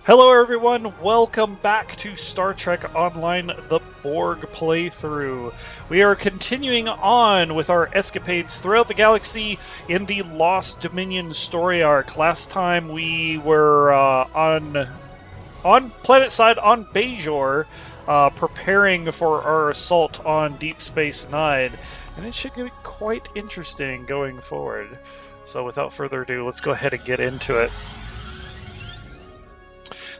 Hello everyone, welcome back to Star Trek Online, the Borg playthrough. We are continuing on with our escapades throughout the galaxy in the Lost Dominion story arc. Last time we were on planet side on Bajor, preparing for our assault on Deep Space Nine, and it should be quite interesting going forward. So without further ado, let's go ahead and get into it.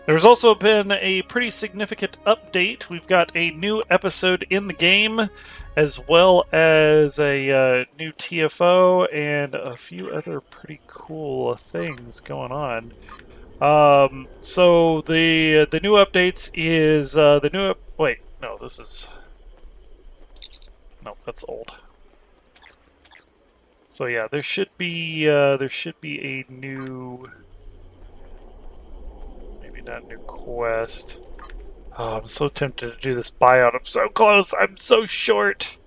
There's also been a pretty significant update. We've got a new episode in the game, as well as a new TFO and a few other pretty cool things going on. So the new updates is the new. Wait, no, this is no, that's old. So yeah, there should be a new. That new quest. Oh, I'm so tempted to do this buyout. I'm so close. I'm so short.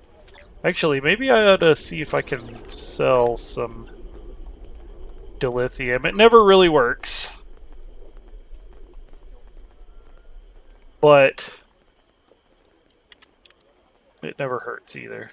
Actually, maybe I ought to see if I can sell some dilithium. It never really works. But it never hurts either.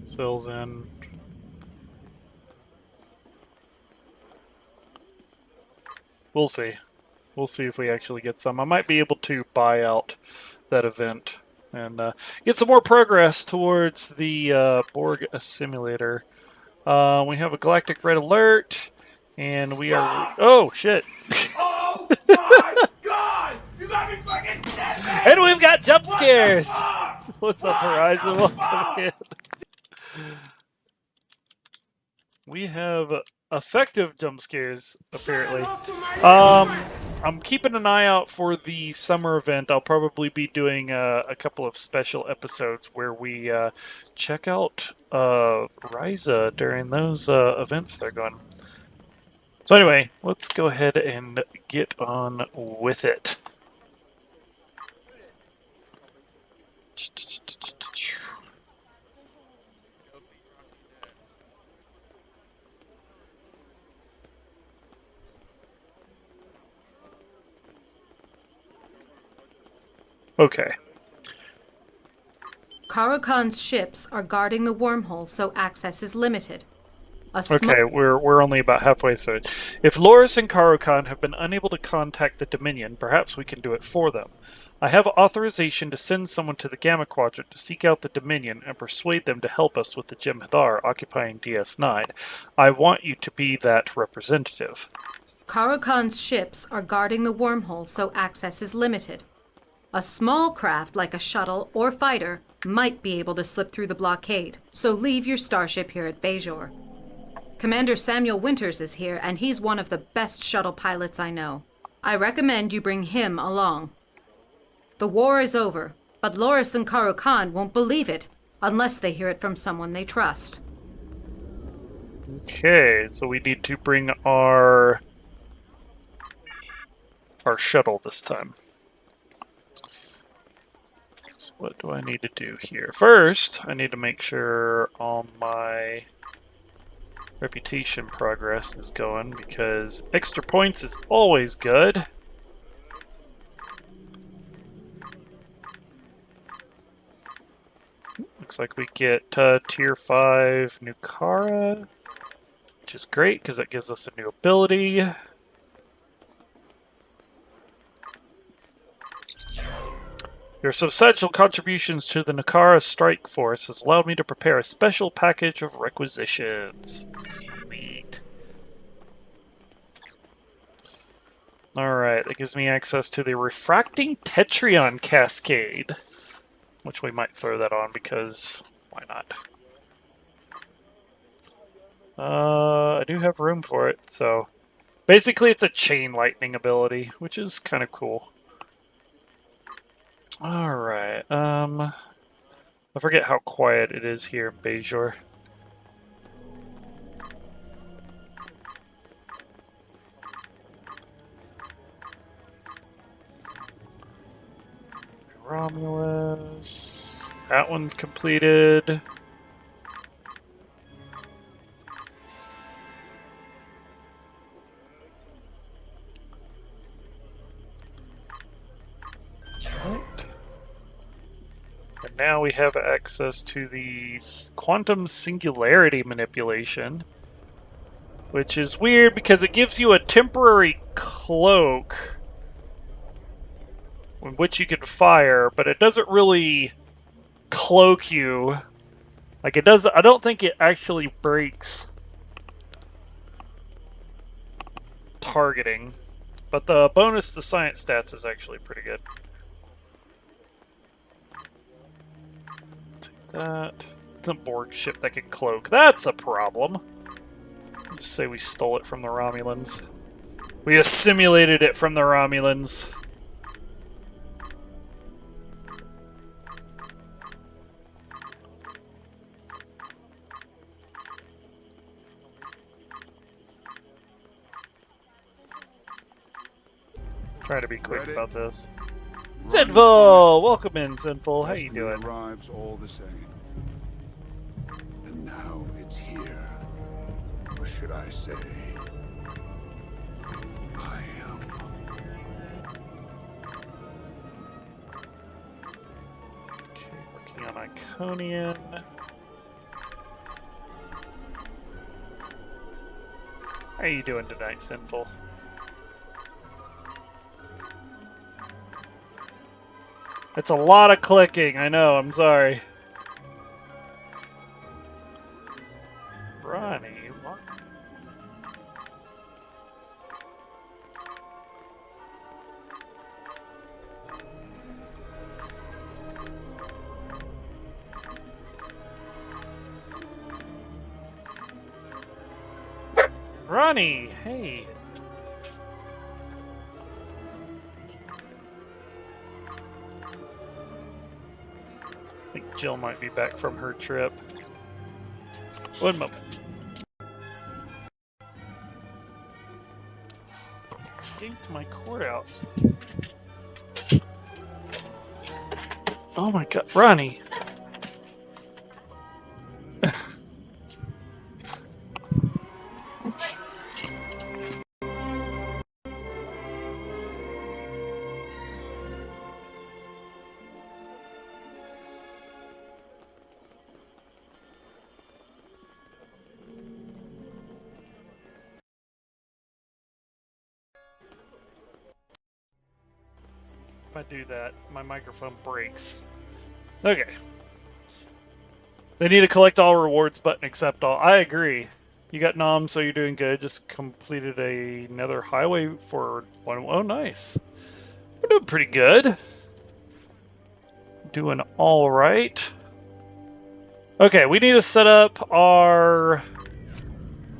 Sells in. We'll see. We'll see if we actually get some. I might be able to buy out that event and get some more progress towards the Borg simulator. We have a galactic red alert, and we are... Oh, shit. Oh, my God! You got me fucking dead! And we've got jump scares! What's up, Horizon? Welcome in. We have effective jump scares, apparently. I'm keeping an eye out for the summer event. I'll probably be doing a couple of special episodes where we check out Ryza during those events they're going. So anyway, let's go ahead and get on with it. Okay. Karokan's ships are guarding the wormhole, so access is limited. Okay, we're only about halfway through it. If Loris and Karokan have been unable to contact the Dominion, perhaps we can do it for them. I have authorization to send someone to the Gamma Quadrant to seek out the Dominion and persuade them to help us with the Jem'Hadar occupying DS9. I want you to be that representative. Karokan's ships are guarding the wormhole, so access is limited. A small craft like a shuttle or fighter might be able to slip through the blockade, so leave your starship here at Bajor. Commander Samuel Winters is here, and he's one of the best shuttle pilots I know. I recommend you bring him along. The war is over, but Loris and Karokan won't believe it unless they hear it from someone they trust. Okay, so we need to bring our shuttle this time. So what do I need to do here? First, I need to make sure all my reputation progress is going, because extra points is always good. Looks like we get tier 5 Nukara, which is great because that gives us a new ability. Your substantial contributions to the Nukara Strike Force has allowed me to prepare a special package of requisitions. Sweet. Alright, that gives me access to the Refracting Tetrion Cascade, which we might throw that on because why not? I do have room for it, so basically it's a chain lightning ability, which is kind of cool. Alright, I forget how quiet it is here in Bajor. Romulus. That one's completed. And now we have access to the quantum singularity manipulation, which is weird because it gives you a temporary cloak in which you can fire, but it doesn't really cloak you. Like it does, I don't think it actually breaks targeting, but the bonus to science stats is actually pretty good. That. It's a Borg ship that can cloak. That's a problem. I'll just say we stole it from the Romulans. We assimilated it from the Romulans. Try to be quick about this. Sinful! Welcome in, Sinful. How you doing? Arrives all the same. And now it's here. Or should I say, I am. Okay, working on Iconian. How you doing tonight, Sinful? It's a lot of clicking, I know, I'm sorry. Ronnie, what? Ronnie, hey. I think Jill might be back from her trip. One moment. Yanked my cord out. Oh my god, Ronnie! If I do that, my microphone breaks. Okay. They need to collect all rewards button accept all. I agree. You got nom, so you're doing good. Just completed another highway for one. Oh, nice. We're doing pretty good. Doing all right. Okay, we need to set up our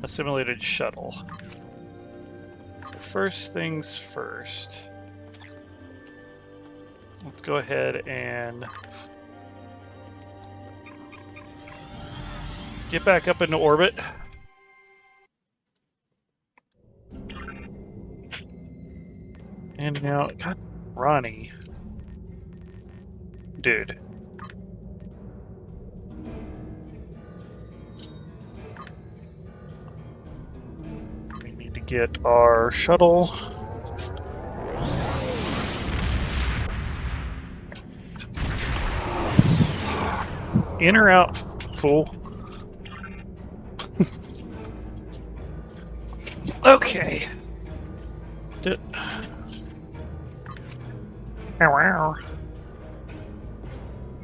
assimilated shuttle. So first things first. Let's go ahead and get back up into orbit. And now, God, Ronnie. Dude. We need to get our shuttle. In or out, fool? Okay.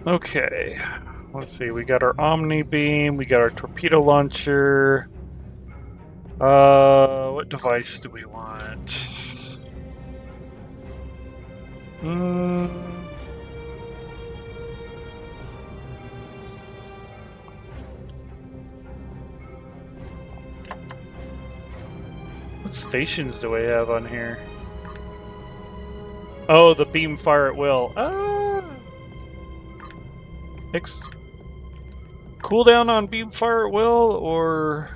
Okay. Let's see. We got our Omni Beam. We got our torpedo launcher. What device do we want? What stations do we have on here? Oh, the beam fire at will. Cooldown on beam fire at will, or...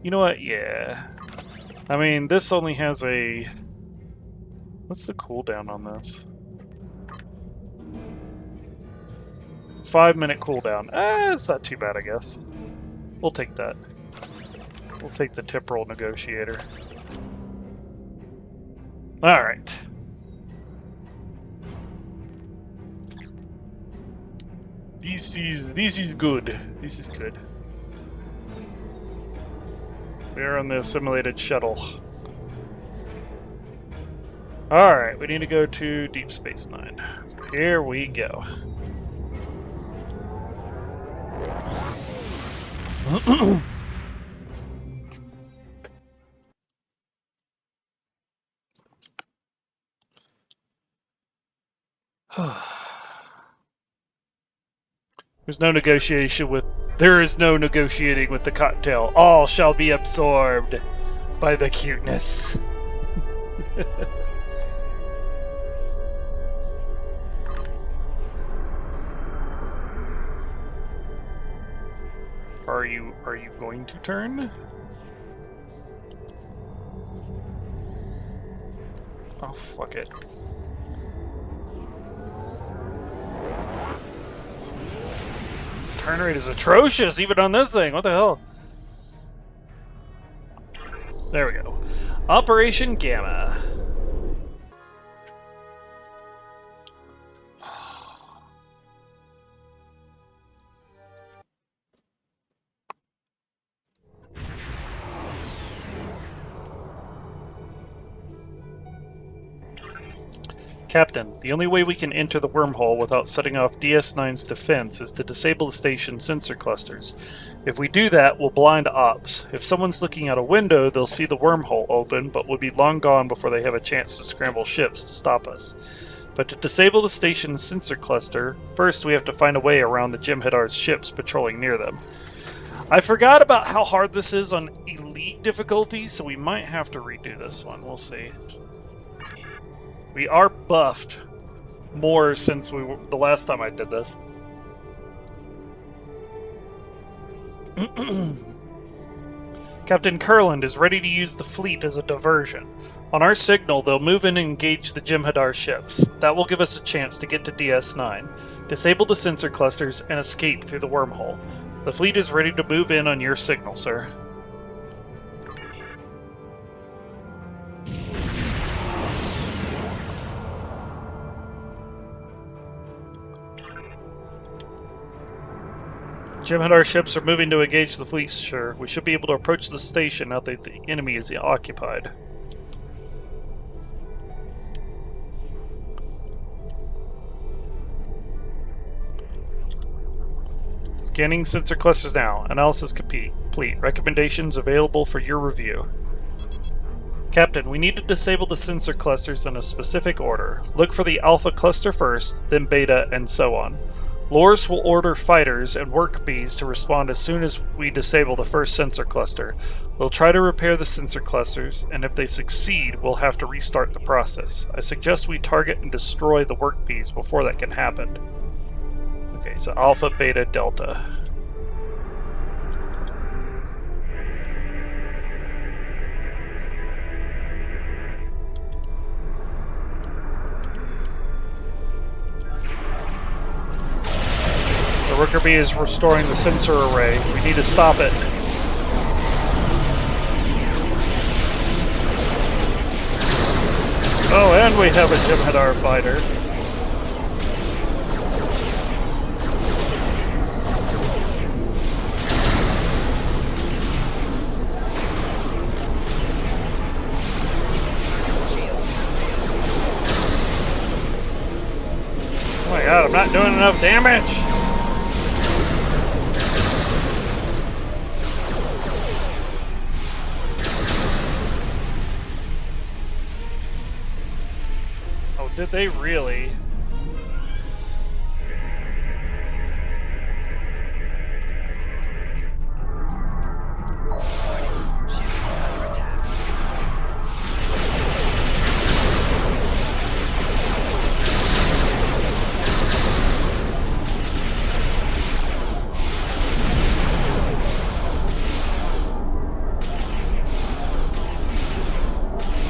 You know what? Yeah. I mean, this only has a... What's the cooldown on this? 5-minute cooldown. It's not too bad, I guess. We'll take that. We'll take the temporal negotiator. Alright. This is good. This is good. We're on the assimilated shuttle. Alright, we need to go to Deep Space Nine. So here we go. There is no negotiating with the cocktail. All shall be absorbed by the cuteness. Are you going to turn? Oh, fuck it. Turn rate is atrocious, even on this thing. What the hell? There we go. Operation Gamma. Captain, the only way we can enter the wormhole without setting off DS9's defense is to disable the station's sensor clusters. If we do that, we'll blind ops. If someone's looking out a window, they'll see the wormhole open, but will be long gone before they have a chance to scramble ships to stop us. But to disable the station's sensor cluster, first we have to find a way around the Jem'Hadar's ships patrolling near them. I forgot about how hard this is on Elite difficulty, so we might have to redo this one. We'll see. We are buffed more since the last time I did this. Captain Kurland is ready to use the fleet as a diversion. On our signal, they'll move in and engage the Jem'Hadar ships. That will give us a chance to get to DS9, disable the sensor clusters, and escape through the wormhole. The fleet is ready to move in on your signal, sir. Jem'Hadar ships are moving to engage the fleet, sir. We should be able to approach the station now that the enemy is occupied. Scanning sensor clusters now. Analysis complete. Recommendations available for your review. Captain, we need to disable the sensor clusters in a specific order. Look for the Alpha cluster first, then Beta, and so on. Loris will order fighters and work bees to respond as soon as we disable the first sensor cluster. We'll try to repair the sensor clusters, and if they succeed, we'll have to restart the process. I suggest we target and destroy the work bees before that can happen. Okay, so Alpha, Beta, Delta. The worker bee is restoring the sensor array. We need to stop it. Oh, and we have a Jem'Hadar fighter. Oh my god, I'm not doing enough damage! Did they really?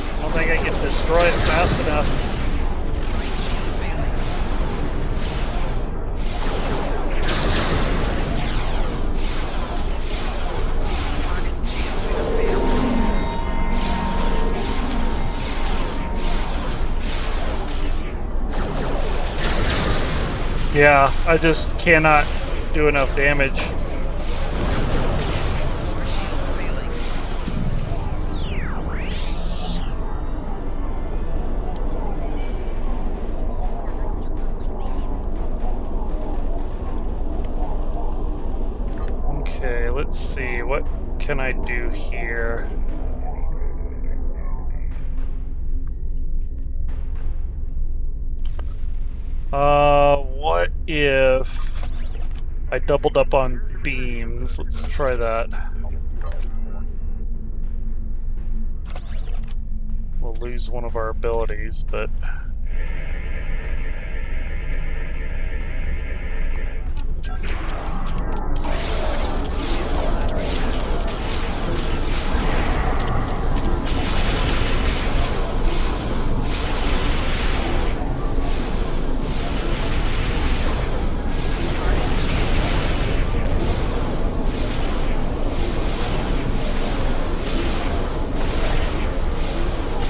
I don't think I can destroy it fast enough. Yeah, I just cannot do enough damage. Okay, let's see. What can I do here? What if I doubled up on beams? Let's try that. We'll lose one of our abilities, but...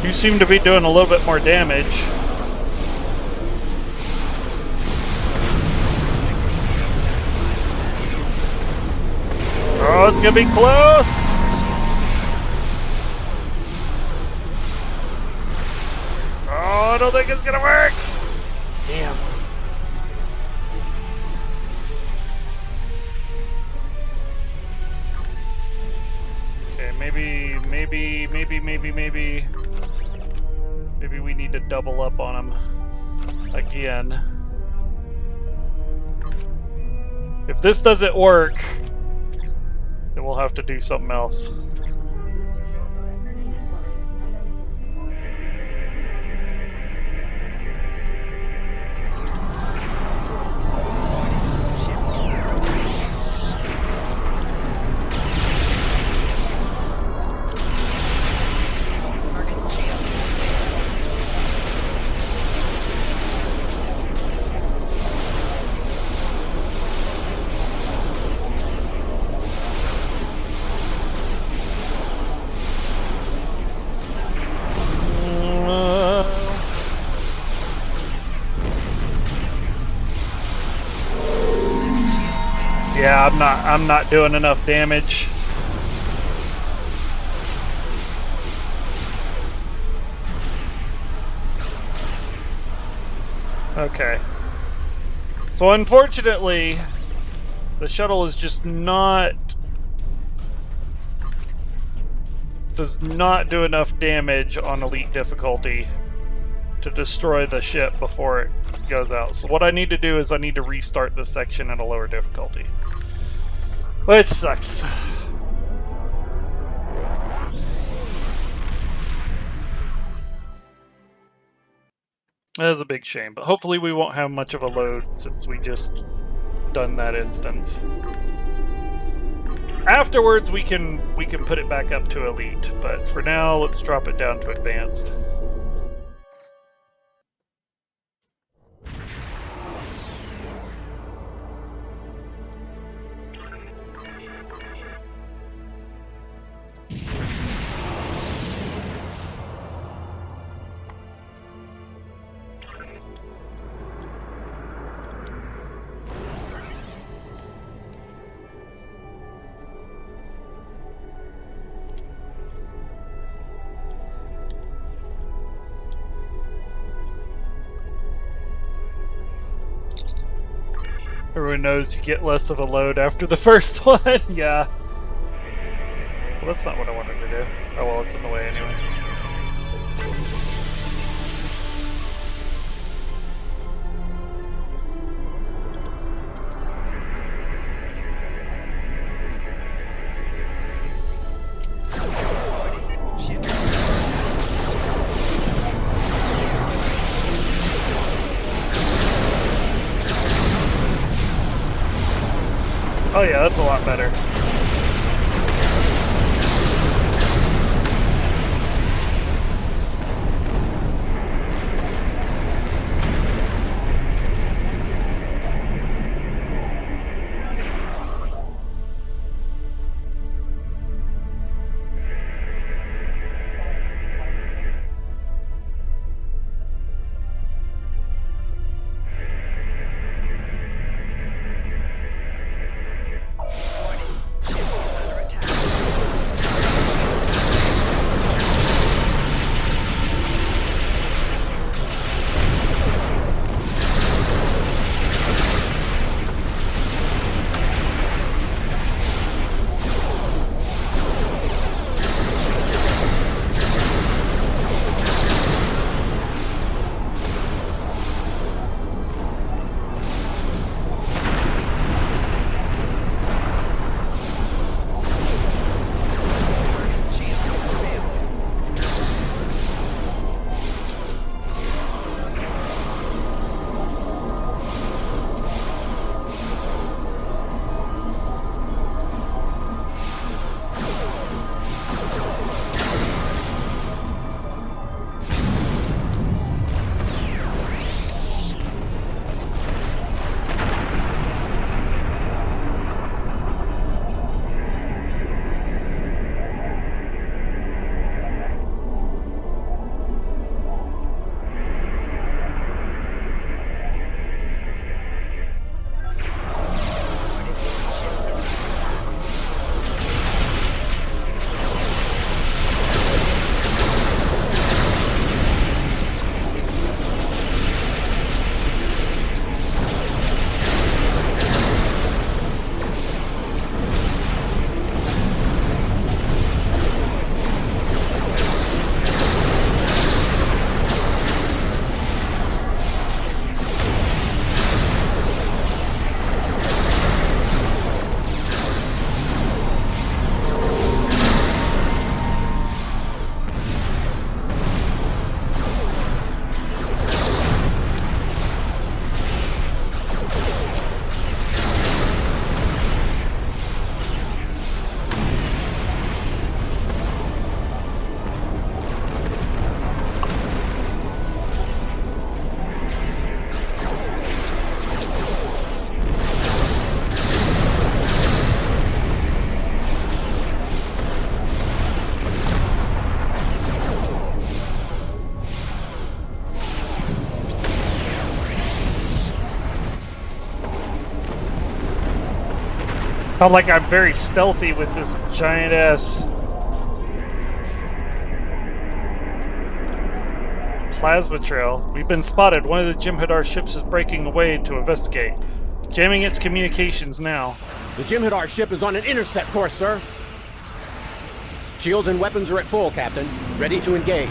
You seem to be doing a little bit more damage. Oh, it's gonna be close! Oh, I don't think it's gonna work! Damn. Okay, maybe we need to double up on him again. If this doesn't work, then we'll have to do something else. Yeah, I'm not doing enough damage. Okay. So unfortunately, the shuttle is just does not do enough damage on elite difficulty to destroy the ship before it goes out. So what I need to do is I need to restart this section at a lower difficulty. Which sucks. That is a big shame, but hopefully we won't have much of a load since we just done that instance. Afterwards we can put it back up to elite, but for now let's drop it down to advanced. Everyone knows you get less of a load after the first one. Yeah. Well, that's not what I wanted to do. Oh well, it's in the way anyway. Oh yeah, that's a lot better. Not like I'm very stealthy with this giant ass plasma trail. We've been spotted. One of the Jim'Hadar ships is breaking away to investigate. Jamming its communications now. The Jim'Hadar ship is on an intercept course, sir. Shields and weapons are at full, Captain. Ready to engage.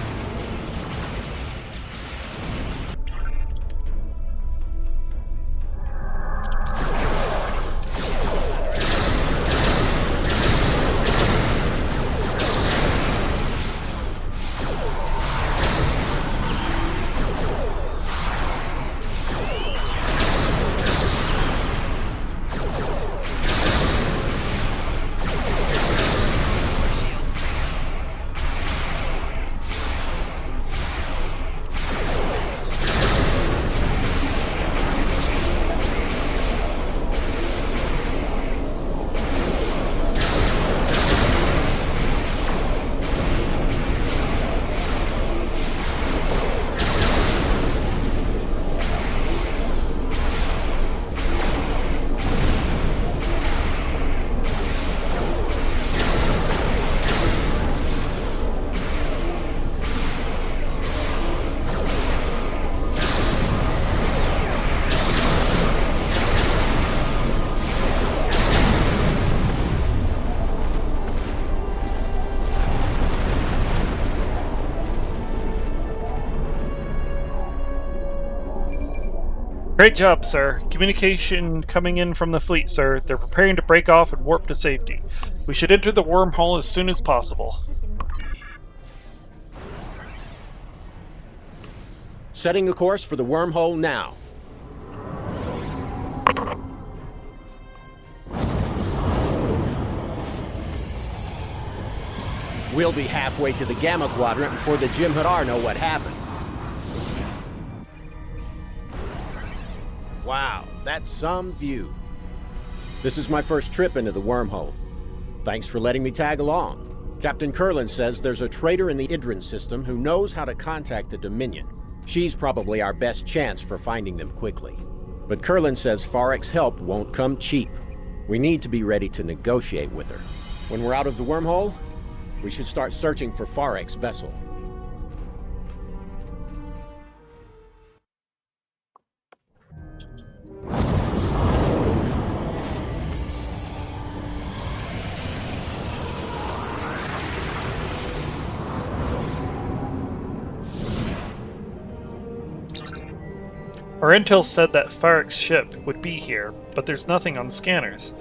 Great job, sir. Communication coming in from the fleet, sir. They're preparing to break off and warp to safety. We should enter the wormhole as soon as possible. Setting a course for the wormhole now. We'll be halfway to the Gamma Quadrant before the Jim'Hadar know what happened. Wow, that's some view. This is my first trip into the wormhole. Thanks for letting me tag along. Captain Kurlan says there's a traitor in the Idrin system who knows how to contact the Dominion. She's probably our best chance for finding them quickly. But Kurlan says Farek's help won't come cheap. We need to be ready to negotiate with her. When we're out of the wormhole, we should start searching for Farek's vessel. Our intel said that Farek's ship would be here, but there's nothing on scanners.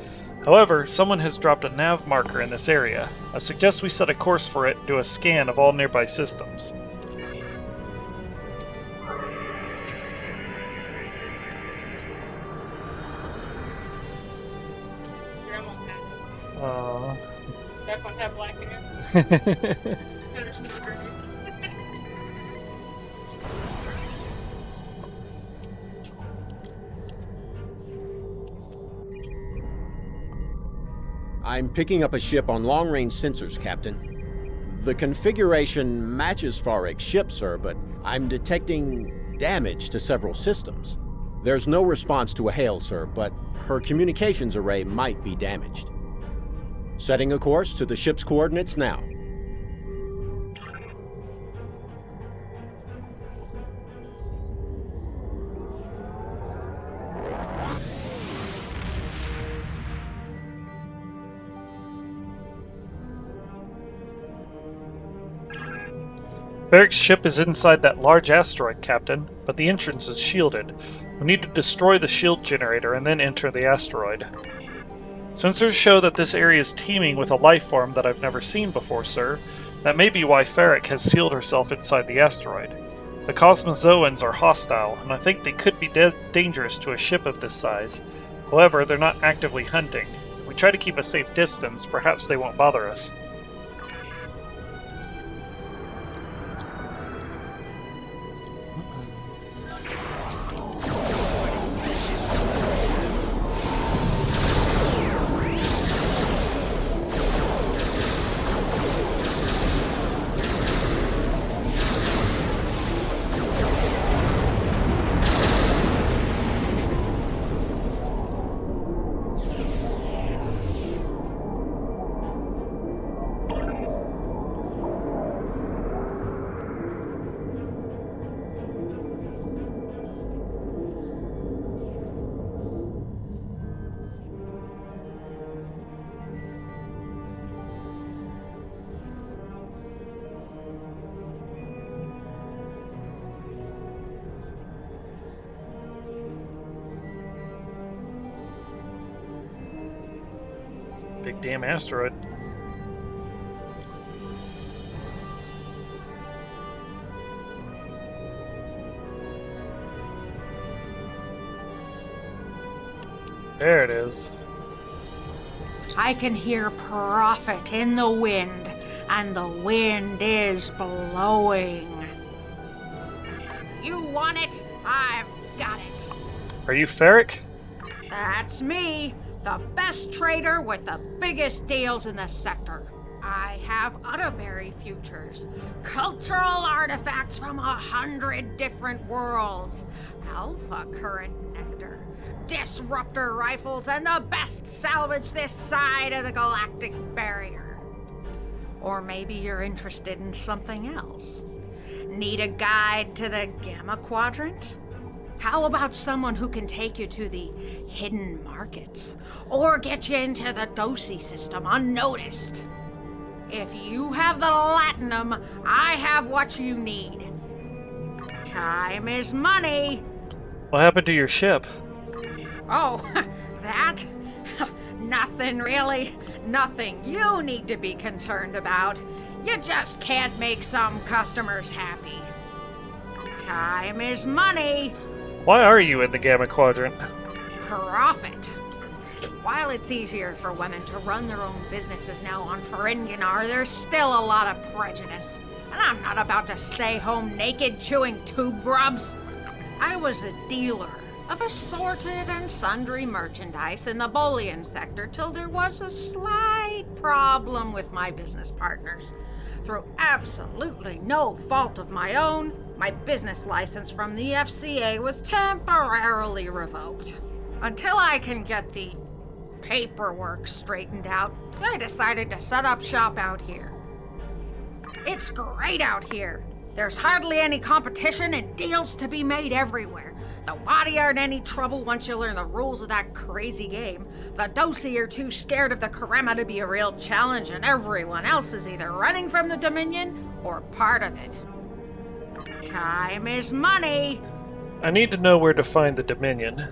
However, someone has dropped a nav marker in this area. I suggest we set a course for it and do a scan of all nearby systems. That one have black hair. I'm picking up a ship on long-range sensors, Captain. The configuration matches Farek's ship, sir, but I'm detecting damage to several systems. There's no response to a hail, sir, but her communications array might be damaged. Setting a course to the ship's coordinates now. Farek's ship is inside that large asteroid, Captain, but the entrance is shielded. We need to destroy the shield generator and then enter the asteroid. Sensors show that this area is teeming with a life form that I've never seen before, sir. That may be why Farek has sealed herself inside the asteroid. The Cosmozoans are hostile, and I think they could be dangerous to a ship of this size. However, they're not actively hunting. If we try to keep a safe distance, perhaps they won't bother us. Big damn asteroid. There it is. I can hear profit in the wind, and the wind is blowing. You want it? I've got it. Are you Ferric? That's me, the best trader with the biggest deals in the sector. I have Utterberry futures, cultural artifacts from 100 different worlds, alpha current nectar, disruptor rifles, and the best salvage this side of the galactic barrier. Or maybe you're interested in something else. Need a guide to the Gamma Quadrant? How about someone who can take you to the hidden markets, or get you into the Dosi system unnoticed? If you have the Latinum, I have what you need. Time is money. What happened to your ship? Oh, that? Nothing really. Nothing you need to be concerned about. You just can't make some customers happy. Time is money. Why are you in the Gamma Quadrant? Profit. While it's easier for women to run their own businesses now on Ferenginar, there's still a lot of prejudice. And I'm not about to stay home naked chewing tube grubs. I was a dealer of assorted and sundry merchandise in the Bolian sector till there was a slight problem with my business partners. Through absolutely no fault of my own, my business license from the FCA was temporarily revoked. Until I can get the paperwork straightened out, I decided to set up shop out here. It's great out here. There's hardly any competition and deals to be made everywhere. The body aren't any trouble once you learn the rules of that crazy game. The Dosi are too scared of the Karema to be a real challenge, and everyone else is either running from the Dominion or part of it. Time is money. I need to know where to find the Dominion.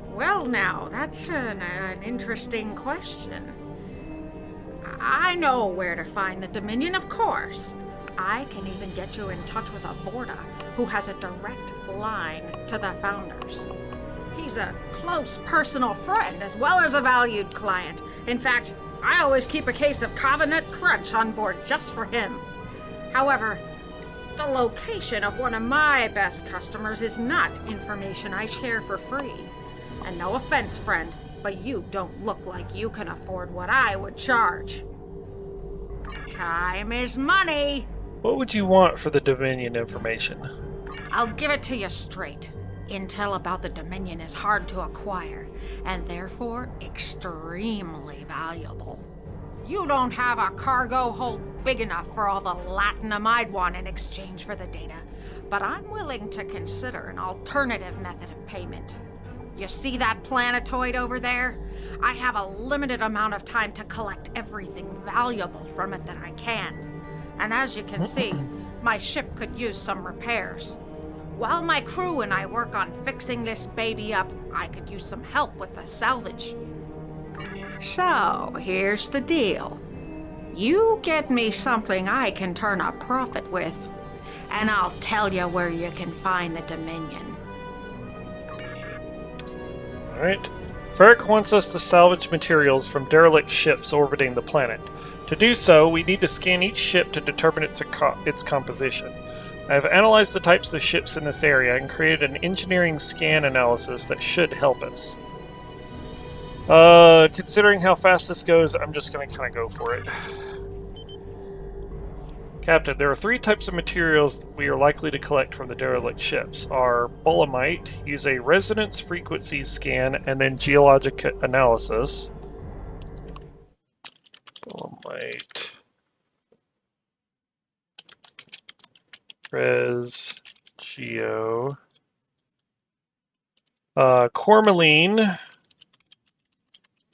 Well, now, that's an interesting question. I know where to find the Dominion, of course. I can even get you in touch with a Vorta who has a direct line to the founders. He's a close personal friend as well as a valued client. In fact, I always keep a case of Covenant Crunch on board just for him. However, the location of one of my best customers is not information I share for free. And no offense, friend, but you don't look like you can afford what I would charge. Time is money. What would you want for the Dominion information? I'll give it to you straight. Intel about the Dominion is hard to acquire, and therefore extremely valuable. You don't have a cargo hold big enough for all the Latinum I'd want in exchange for the data, but I'm willing to consider an alternative method of payment. You see that planetoid over there? I have a limited amount of time to collect everything valuable from it that I can. And as you can see, my ship could use some repairs. While my crew and I work on fixing this baby up, I could use some help with the salvage. So, here's the deal. You get me something I can turn a profit with, and I'll tell you where you can find the Dominion. Alright. Ferric wants us to salvage materials from derelict ships orbiting the planet. To do so, we need to scan each ship to determine its composition. I have analyzed the types of ships in this area and created an engineering scan analysis that should help us. Considering how fast this goes, I'm just going to kind of go for it. Captain, there are 3 types of materials that we are likely to collect from the derelict ships. Our Bolamite, use a resonance frequency scan and then geologic analysis. Bolamite. Res. Geo. Cormeline,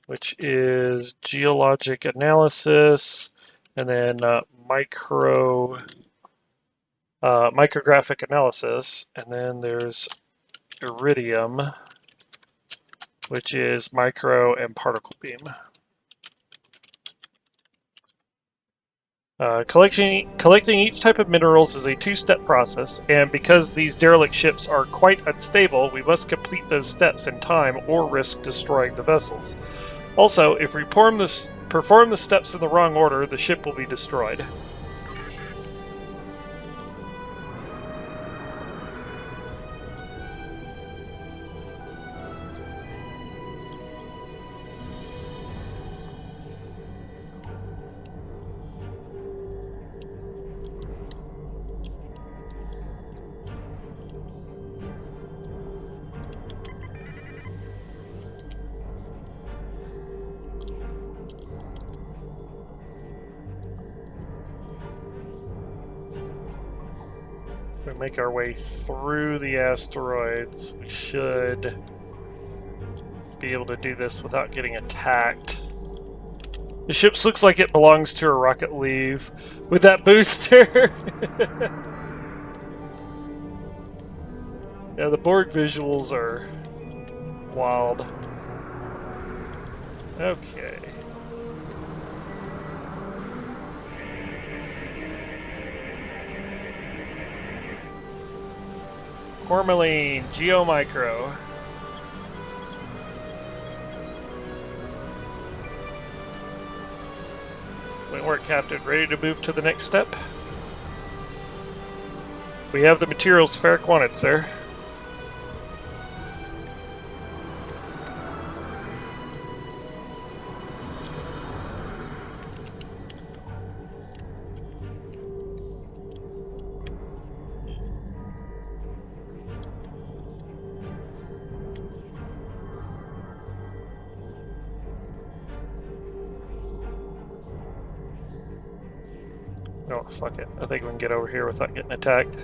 which is geologic analysis, and then micrographic analysis, and then there's iridium, which is micro and particle beam. Collecting each type of minerals is a two-step process, and because these derelict ships are quite unstable, we must complete those steps in time or risk destroying the vessels. Also, if we perform the steps in the wrong order, the ship will be destroyed. We make our way through the asteroids. We should be able to do this without getting attacked. The ship looks like it belongs to a rocket leave with that booster. Yeah, the Borg visuals are wild. Okay. Cormeline, Geomicro. Excellent work, Captain. Ready to move to the next step? We have the materials fair quantity, sir. Oh, fuck it. I think we can get over here without getting attacked.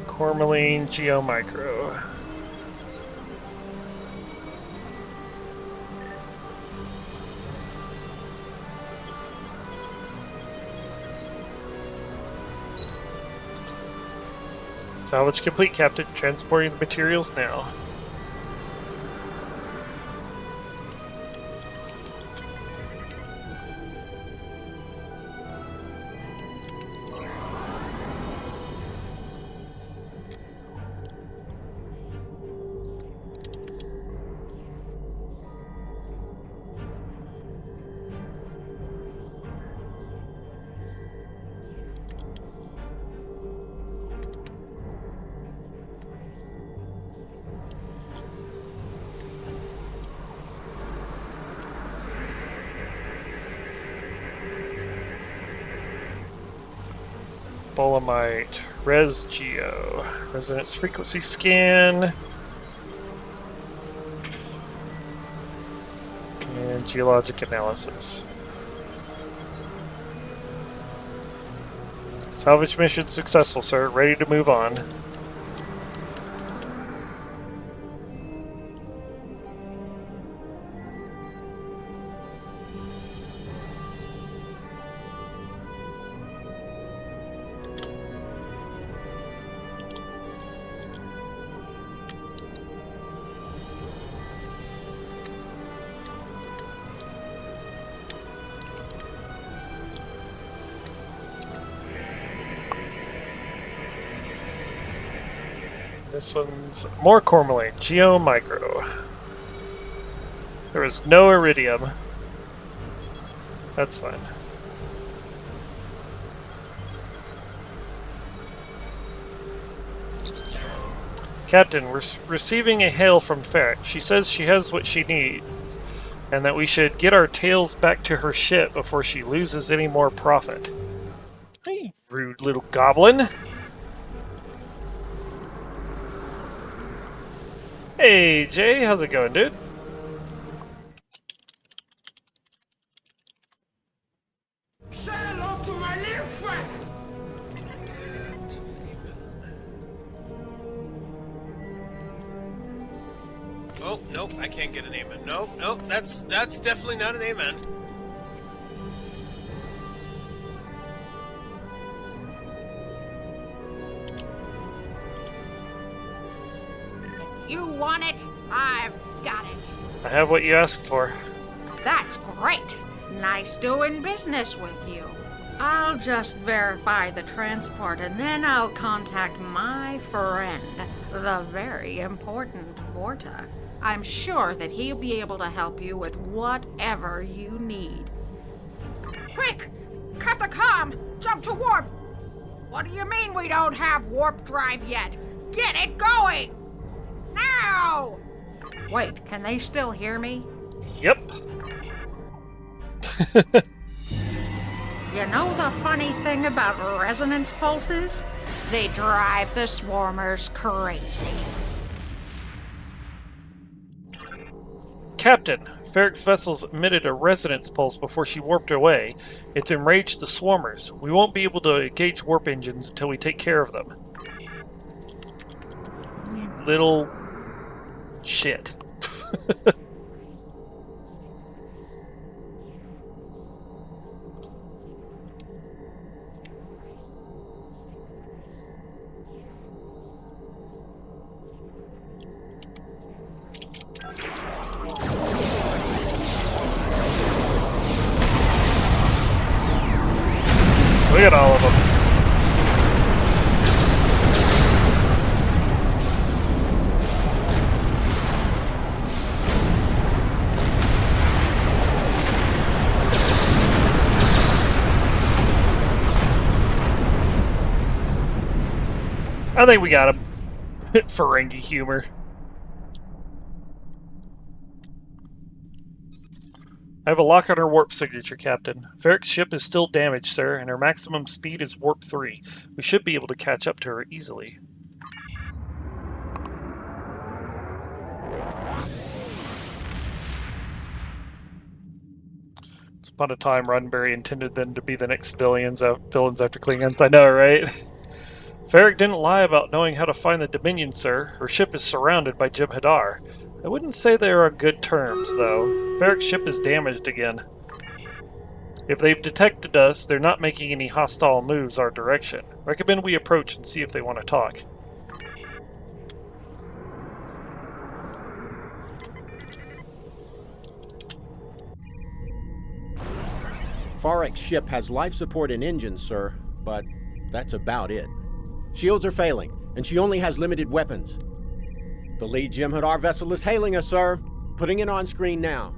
Cormeline Geomicro. Salvage complete, Captain. Transporting the materials now. Bolemite, Res Geo, Resonance Frequency Scan, and Geologic Analysis. Salvage mission successful, sir. Ready to move on. This one's more Cormeline, Geomicro. There is no iridium. That's fine. Captain, we're receiving a hail from Ferret. She says she has what she needs, and that we should get our tails back to her ship before she loses any more profit. Hey, rude little goblin. Hey, Jay, how's it going, dude? Say hello to my little friend. Oh, nope, I can't get an amen. Nope, nope, that's definitely not an amen. You want it? I've got it. I have what you asked for. That's great. Nice doing business with you. I'll just verify the transport and then I'll contact my friend, the very important Vorta. I'm sure that he'll be able to help you with whatever you need. Quick! Cut the comm! Jump to warp! What do you mean we don't have warp drive yet? Get it going! Now! Wait, can they still hear me? Yep. You know the funny thing about resonance pulses? They drive the swarmers crazy. Captain, Ferric's vessel's emitted a resonance pulse before she warped away. It's enraged the swarmers. We won't be able to engage warp engines until we take care of them. You little shit. Look at all of them. I think we got him. Ferengi humor. I have a lock on her warp signature, Captain. Ferric's ship is still damaged, sir, and her maximum speed is warp 3. We should be able to catch up to her easily. Once upon a time, Roddenberry intended them to be the next villains after Klingons. I know, right? Ferric didn't lie about knowing how to find the Dominion, sir. Her ship is surrounded by Jem'Hadar. I wouldn't say they are on good terms, though. Ferric's ship is damaged again. If they've detected us, they're not making any hostile moves our direction. Recommend we approach and see if they want to talk. Farrek's ship has life support and engines, sir, but that's about it. Shields are failing, and she only has limited weapons. The lead Jem'Hadar vessel is hailing us, sir. Putting it on screen now.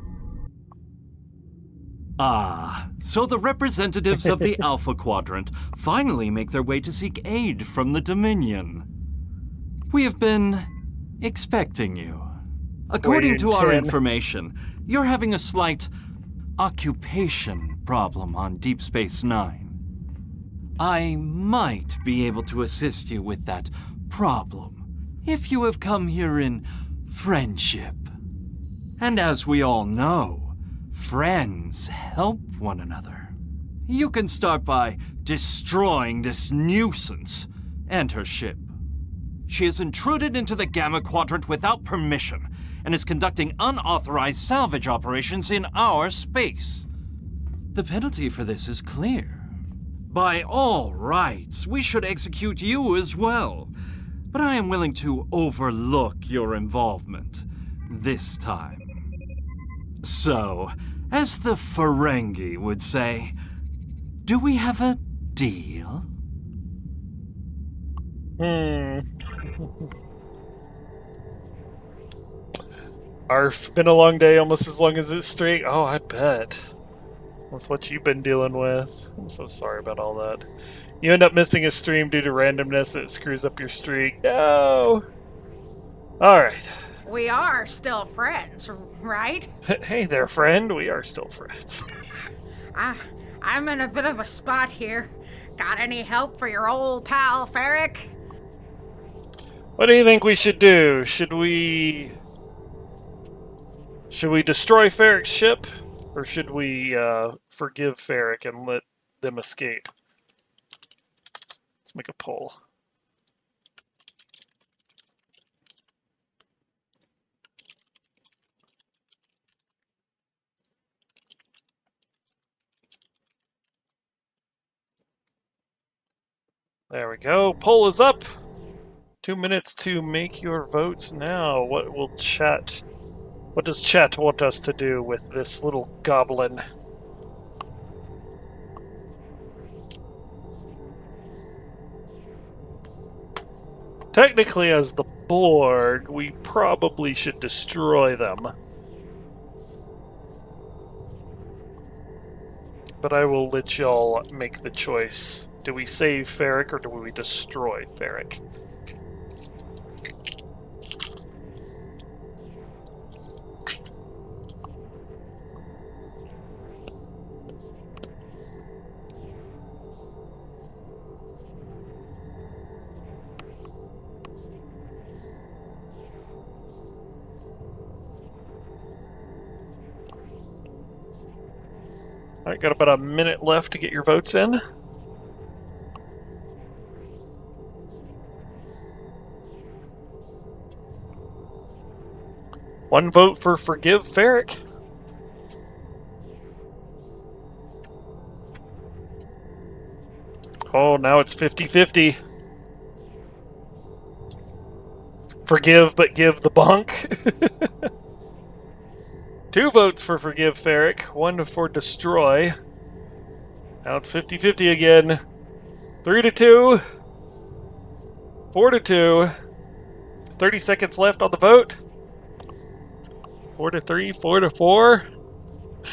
Ah, so the representatives of the Alpha Quadrant finally make their way to seek aid from the Dominion. We have been expecting you. According to our information, you're having a slight occupation problem on Deep Space Nine. I might be able to assist you with that problem if you have come here in friendship. And as we all know, friends help one another. You can start by destroying this nuisance and her ship. She has intruded into the Gamma Quadrant without permission and is conducting unauthorized salvage operations in our space. The penalty for this is clear. By all rights, we should execute you as well. But I am willing to overlook your involvement this time. So, as the Ferengi would say, do we have a deal? Arf, been a long day, almost as long as this streak. Oh, I bet. With what you've been dealing with. I'm so sorry about all that. You end up missing a stream due to randomness that screws up your streak. No! Alright. We are still friends, right? Hey there, friend. We are still friends. I'm in a bit of a spot here. Got any help for your old pal, Ferric? What do you think we should do? Should we destroy Ferric's ship? Or should we forgive Ferric and let them escape? Let's make a poll. There we go. Poll is up. 2 minutes to make your votes now. What does chat want us to do with this little goblin? Technically, as the Borg, we probably should destroy them. But I will let y'all make the choice. Do we save Ferric or do we destroy Ferric? Alright, got about a minute left to get your votes in. One vote for Forgive Ferric. Oh, now it's 50-50. Forgive, but give the bunk. 2 votes for Forgive Ferric, 1 for Destroy. Now it's 50-50 again. 3-2. 4-2. 30 seconds left on the vote. 4-3,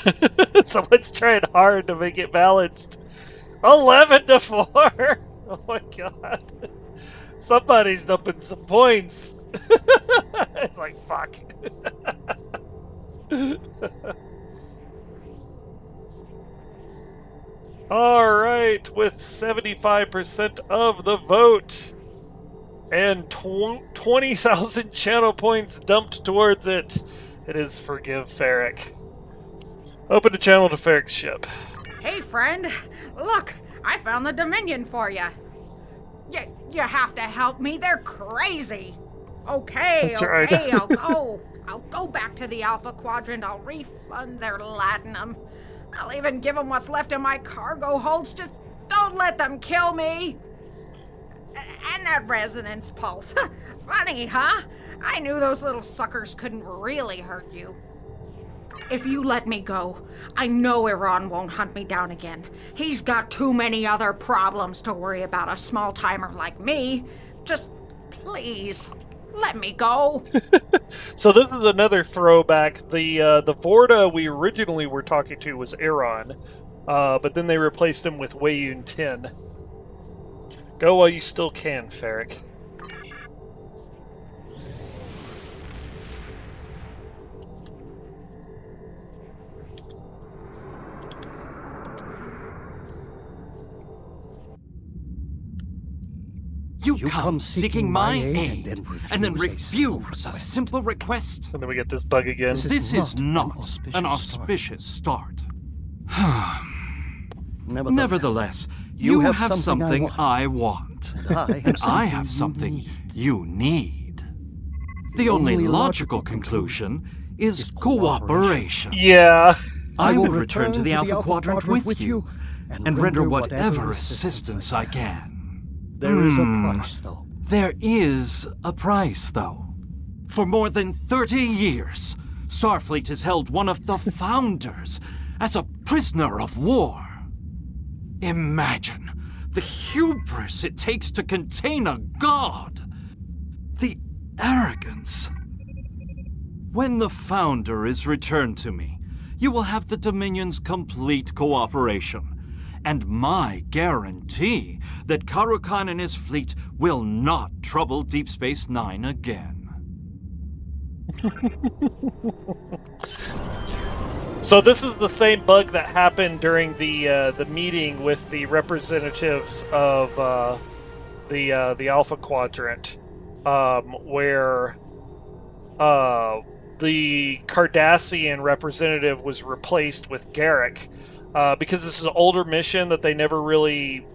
4-4. Someone's trying hard to make it balanced. 11-4. Oh my god. Somebody's dumping some points. It's like, fuck. Alright, with 75% of the vote and 20,000 channel points dumped towards it, it is Forgive Ferric. Open the channel to Ferric's ship. Hey, friend. Look, I found the Dominion for you. You have to help me. They're crazy. Okay, That's okay, right. I'll go back to the Alpha Quadrant. I'll refund their latinum. I'll even give them what's left of my cargo holds. Just don't let them kill me. And that resonance pulse. Funny, huh? I knew those little suckers couldn't really hurt you. If you let me go, I know Iran won't hunt me down again. He's got too many other problems to worry about a small-timer like me. Just please, let me go. So this is another throwback. The Vorta we originally were talking to was Iran, but then they replaced him with Weiyun 10. Go while you still can, Ferric. You come seeking my aid, and then refuse a simple request? And then we get this bug again. This is not an auspicious start. Nevertheless, you have something I want, and I have something you need. The only logical conclusion is cooperation. Yeah. I will return to the Alpha Quadrant with you, and render whatever assistance I can. There is a price, though. There is a price, though. For more than 30 years, Starfleet has held one of the founders as a prisoner of war. Imagine the hubris it takes to contain a god. The arrogance. When the founder is returned to me, you will have the Dominion's complete cooperation, and my guarantee that Karukan and his fleet will not trouble Deep Space Nine again. So this is the same bug that happened during the meeting with the representatives of the Alpha Quadrant, where the Cardassian representative was replaced with Garrick. Because this is an older mission that they never really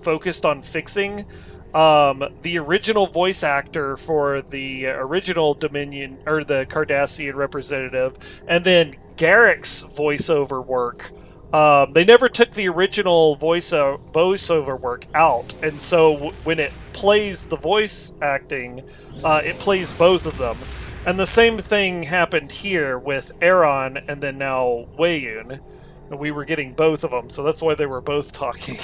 focused on fixing. The original voice actor for the original Dominion, or the Cardassian representative, and then Garrick's voiceover work They never took the original voiceover work out, and so when it plays the voice acting, it plays both of them. And the same thing happened here with Aaron and then now Weiyun. We were getting both of them, so that's why they were both talking.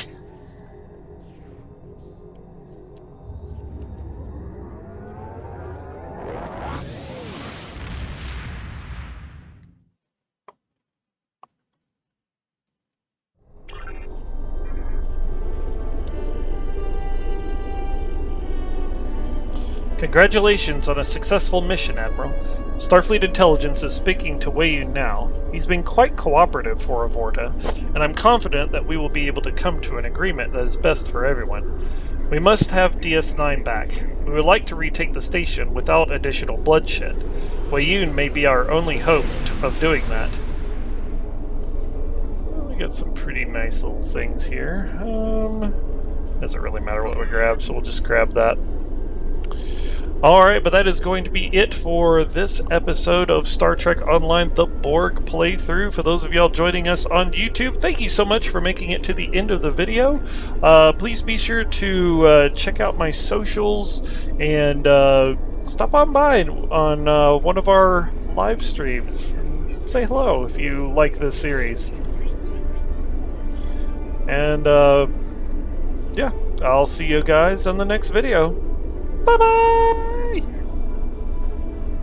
Congratulations on a successful mission, Admiral. Starfleet Intelligence is speaking to Weiyun now. He's been quite cooperative for Avorta, and I'm confident that we will be able to come to an agreement that is best for everyone. We must have DS9 back. We would like to retake the station without additional bloodshed. Weiyun may be our only hope of doing that. Well, we got some pretty nice little things here. Doesn't really matter what we grab, so we'll just grab that. Alright, but that is going to be it for this episode of Star Trek Online The Borg playthrough. For those of y'all joining us on YouTube, thank you so much for making it to the end of the video. Please be sure to check out my socials and stop on by on one of our live streams. And say hello if you like this series. And yeah, I'll see you guys in the next video. Bye-bye!